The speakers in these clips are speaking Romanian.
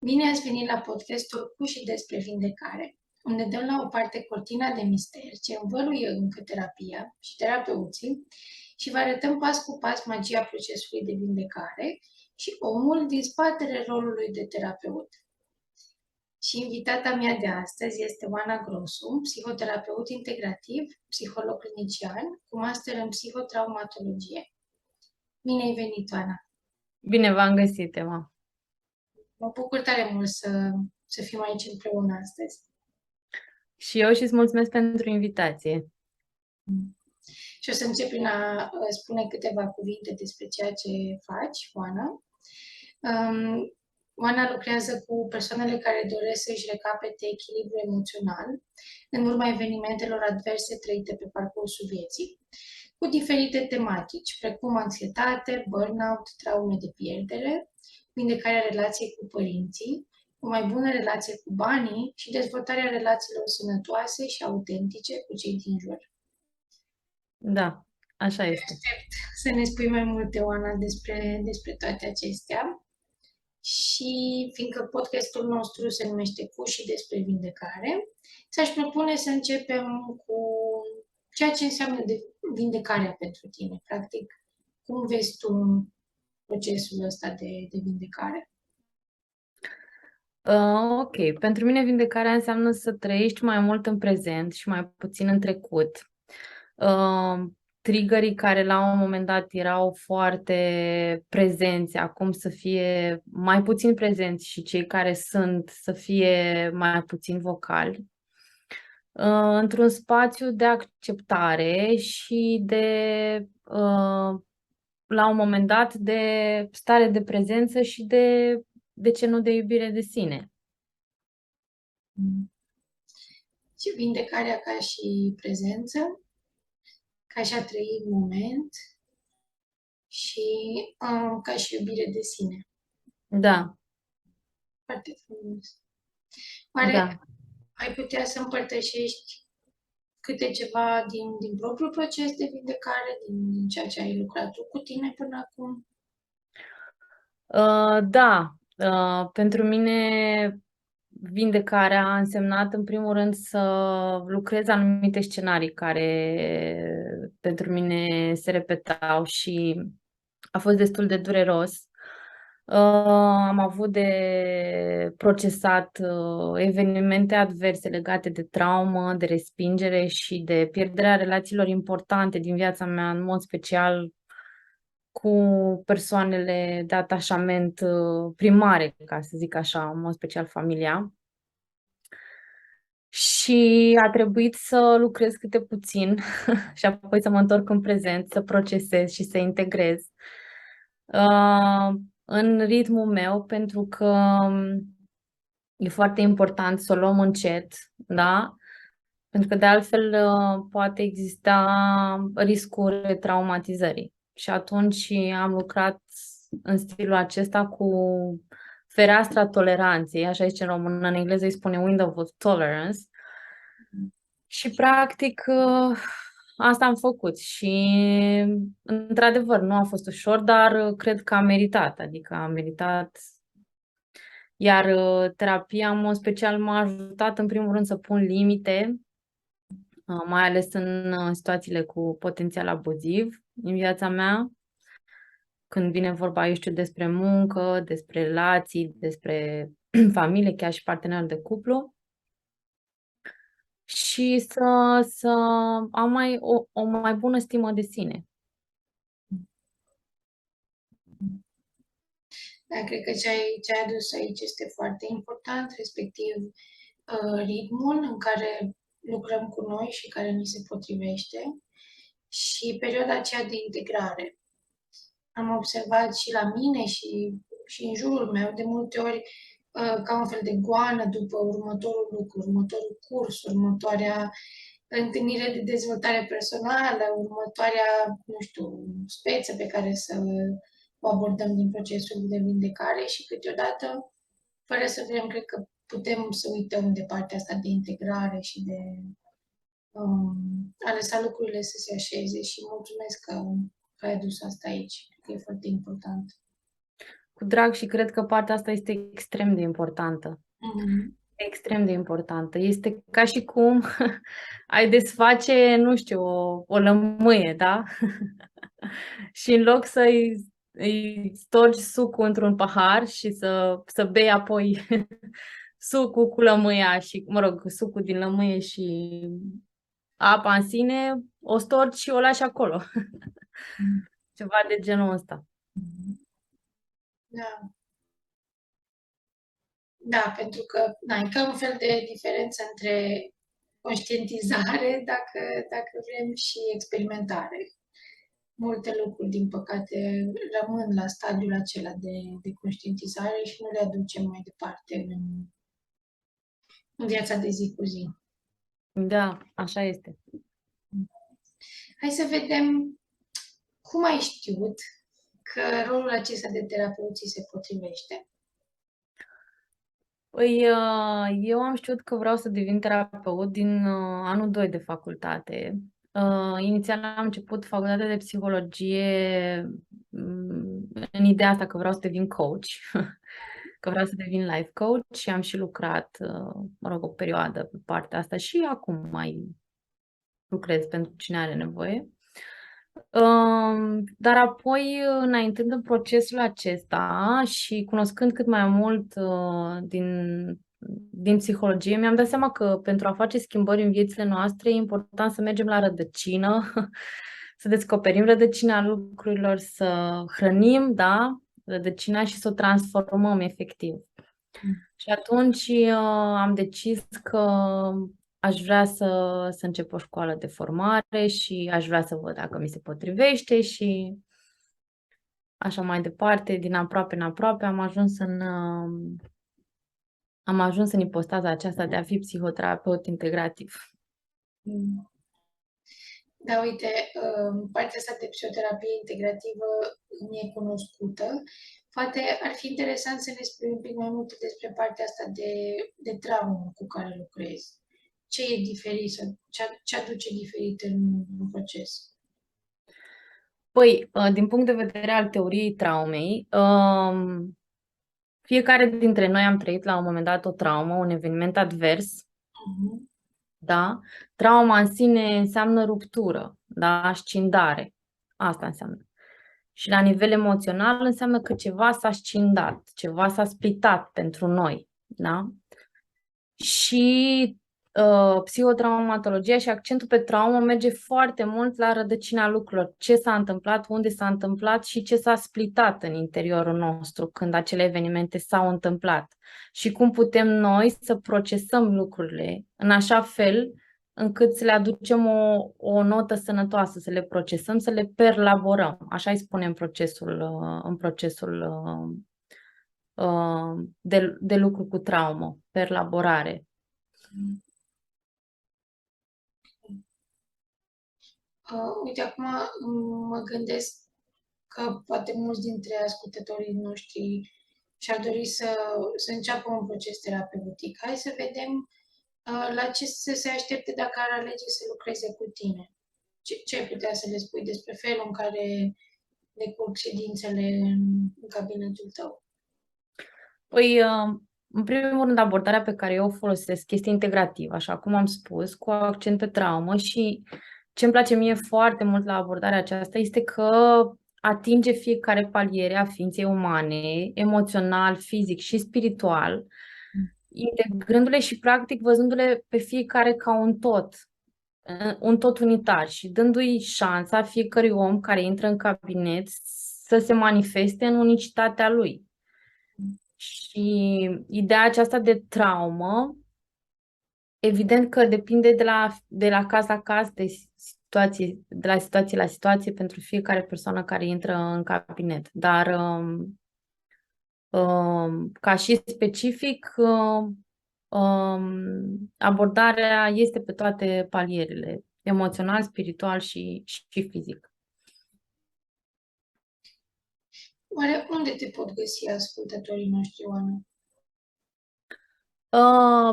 Bine ați venit la podcastul cu și despre vindecare, unde dăm la o parte cortina de mister ce învăluie încă terapia și terapeuții și vă arătăm pas cu pas magia procesului de vindecare și omul din spatele rolului de terapeut. Și invitata mea de astăzi este Oana Grosu, psihoterapeut integrativ, psiholog clinician, cu master în psihotraumatologie. Bine ai venit, Oana! Bine v-am găsit, Emma. Mă bucur tare mult să fim aici împreună astăzi. Și eu și îți mulțumesc pentru invitație. Și o să încep prin a spune câteva cuvinte despre ceea ce faci, Oana. Oana lucrează cu persoanele care doresc să-și recapete echilibru emoțional în urma evenimentelor adverse trăite pe parcursul vieții, cu diferite tematici, precum anxietate, burnout, traume de pierdere, vindecarea relației cu părinții, o mai bună relație cu banii și dezvoltarea relațiilor sănătoase și autentice cu cei din jur. Da, așa este. Aștept să ne spui mai multe, Oana, despre toate acestea. Și fiindcă podcastul nostru se numește Cu și despre vindecare, ți-aș propune să începem cu ceea ce înseamnă vindecarea pentru tine. Practic, cum vezi tu procesul ăsta de vindecare? Ok, pentru mine vindecarea înseamnă să trăiești mai mult în prezent și mai puțin în trecut. Triggerii care la un moment dat erau foarte prezenți, acum să fie mai puțin prezenți și cei care sunt să fie mai puțin vocali. Într-un spațiu de acceptare și la un moment dat, de stare de prezență și de ce nu, de iubire de sine. Și vindecarea ca și prezență, ca și a trăi moment și ca și iubire de sine. Da, Foarte frumos. Oare da. ai putea să împărtășești câte ceva din propriul proces de vindecare, din ceea ce ai lucrat tu cu tine până acum? Da, pentru mine vindecarea a însemnat în primul rând să lucrez anumite scenarii care pentru mine se repetau și a fost destul de dureros. Am avut de procesat evenimente adverse legate de traumă, de respingere și de pierderea relațiilor importante din viața mea, în mod special cu persoanele de atașament primare, ca să zic așa, în mod special familia. Și a trebuit să lucrez câte puțin și apoi să mă întorc în prezent, să procesez și să integrez în ritmul meu, pentru că e foarte important să o luăm încet, da? Pentru că de altfel poate exista riscul traumatizării. Și atunci am lucrat în stilul acesta cu fereastra toleranței, așa zice în română, în engleză îi spune window of tolerance. Și practic asta am făcut și într-adevăr nu a fost ușor, dar cred că a meritat, adică a meritat. Iar terapia, în mod special, m-a ajutat în primul rând să pun limite, mai ales în situațiile cu potențial abuziv în viața mea, când vine vorba, eu știu, despre muncă, despre relații, despre familie, chiar și partener de cuplu. Și să am o mai bună stimă de sine. Da, cred că ce ai adus aici este foarte important, respectiv ritmul în care lucrăm cu noi și care ni se potrivește și perioada aceea de integrare. Am observat și la mine și în jurul meu, de multe ori, ca un fel de goană după următorul lucru, următorul curs, următoarea întâlnire de dezvoltare personală, următoarea, nu știu, speță pe care să o abordăm din procesul de vindecare și câteodată, fără să vrem, cred că putem să uităm de partea asta de integrare și de a lăsa lucrurile să se așeze și mulțumesc că ai adus asta aici. Cred că e foarte important. cu drag și cred că partea asta este extrem de importantă. Mhm. Extrem de importantă. Este ca și cum ai desface, nu știu, o lămâie, da? Și în loc îi storci sucul într-un pahar și să bei apoi sucul cu lămâia și, mă rog, sucul din lămâie și apa în sine, o storci și o lași acolo. Ceva de genul ăsta. Da. Da, pentru că e ca un fel de diferență între conștientizare, dacă vrem, și experimentare. Multe lucruri, din păcate, rămân la stadiul acela de conștientizare și nu le aducem mai departe în viața de zi cu zi. Da, așa este. Hai să vedem cum ai știut că rolul acesta de terapeut ți se potrivește. Păi, eu am știut că vreau să devin terapeut din anul 2 de facultate. Inițial am început facultatea de psihologie în ideea asta că vreau să devin coach, că vreau să devin life coach și am și lucrat, mă rog, o perioadă pe partea asta și acum mai lucrez pentru cine are nevoie. Dar apoi, înaintând în procesul acesta și cunoscând cât mai mult din psihologie, mi-am dat seama că pentru a face schimbări în viețile noastre e important să mergem la rădăcină, să descoperim rădăcina lucrurilor, să hrănim, da, rădăcina și să o transformăm efectiv. Și atunci am decis că aș vrea să încep o școală de formare și aș vrea să văd dacă mi se potrivește și așa mai departe, din aproape în aproape, am ajuns în ipostaza aceasta de a fi psihoterapeut integrativ. Da, uite, partea asta de psihoterapie integrativă mi e cunoscută. Poate ar fi interesant să ne spui un pic mai multe despre partea asta de traumă cu care lucrezi. Ce e diferit sau ce aduce diferit în proces? Păi, din punct de vedere al teoriei traumei, fiecare dintre noi am trăit la un moment dat o traumă, un eveniment advers, da? Trauma în sine înseamnă ruptură, da? Scindare. Asta înseamnă. Și la nivel emoțional înseamnă că ceva s-a scindat, ceva s-a splitat pentru noi, da? Și psihotraumatologia și accentul pe traumă merge foarte mult la rădăcina lucrurilor. Ce s-a întâmplat, unde s-a întâmplat și ce s-a splitat în interiorul nostru când acele evenimente s-au întâmplat. Și cum putem noi să procesăm lucrurile în așa fel încât să le aducem o notă sănătoasă, să le procesăm, să le perlaborăm. Așa îi spunem în procesul de lucru cu traumă, perlaborare. Uite, acum mă gândesc că poate mulți dintre ascultătorii noștri și-ar dori să înceapă un proces terapeutic. Hai să vedem la ce să se aștepte dacă ar alege să lucreze cu tine. Ce ai putea să le spui despre felul în care decurg ședințele în cabinetul tău? Păi, în primul rând, abordarea pe care eu o folosesc este integrativă, așa cum am spus, cu accent pe traumă și ce îmi place mie foarte mult la abordarea aceasta este că atinge fiecare paliere a ființei umane, emoțional, fizic și spiritual, integrându-le și practic văzându-le pe fiecare ca un tot unitar și dându-i șansa fiecărui om care intră în cabinet să se manifeste în unicitatea lui. Și ideea aceasta de traumă, evident că depinde de la caz la caz, de la situație la situație pentru fiecare persoană care intră în cabinet. Dar ca și specific, abordarea este pe toate palierele, emoțional, spiritual și fizic. Oare unde te pot găsi ascultătorii noștri, Oana?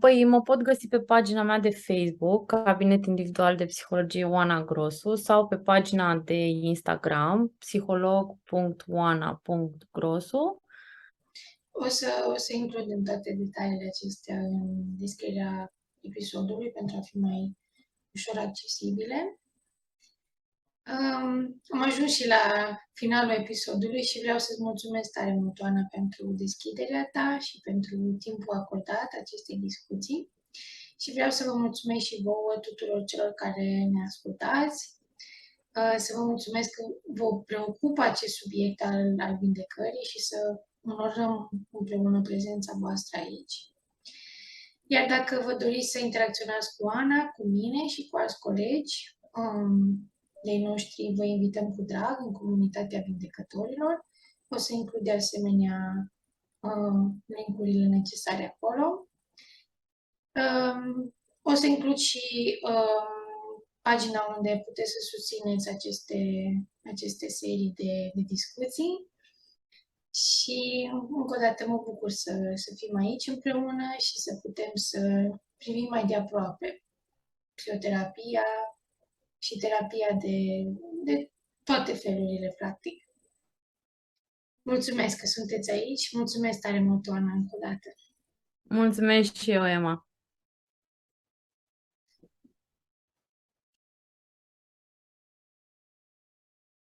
Păi mă pot găsi pe pagina mea de Facebook, Cabinet Individual de Psihologie Oana Grosu, sau pe pagina de Instagram, psiholog.oana.grosu, O să includem toate detaliile acestea în descrierea episodului pentru a fi mai ușor accesibile. Am ajuns și la finalul episodului și vreau să-ți mulțumesc tare mult, Oana, pentru deschiderea ta și pentru timpul acordat acestei discuții. Și vreau să vă mulțumesc și vouă, tuturor celor care ne ascultați, să vă mulțumesc că vă preocupă acest subiect al vindecării și să onorăm împreună prezența voastră aici. Iar dacă vă doriți să interacționați cu Ana, cu mine și cu alți colegi de-ai noștri, vă invităm cu drag în comunitatea vindecătorilor. O să includ de asemenea link-urile necesare acolo. O să includ și pagina unde puteți să susțineți aceste serii de discuții. Și încă o dată mă bucur să fim aici împreună și să putem să privim mai de aproape psihoterapia și terapia de toate felurile, practic. Mulțumesc că sunteți aici. Mulțumesc tare mult, Oana, încă o dată. Mulțumesc și eu, Emma.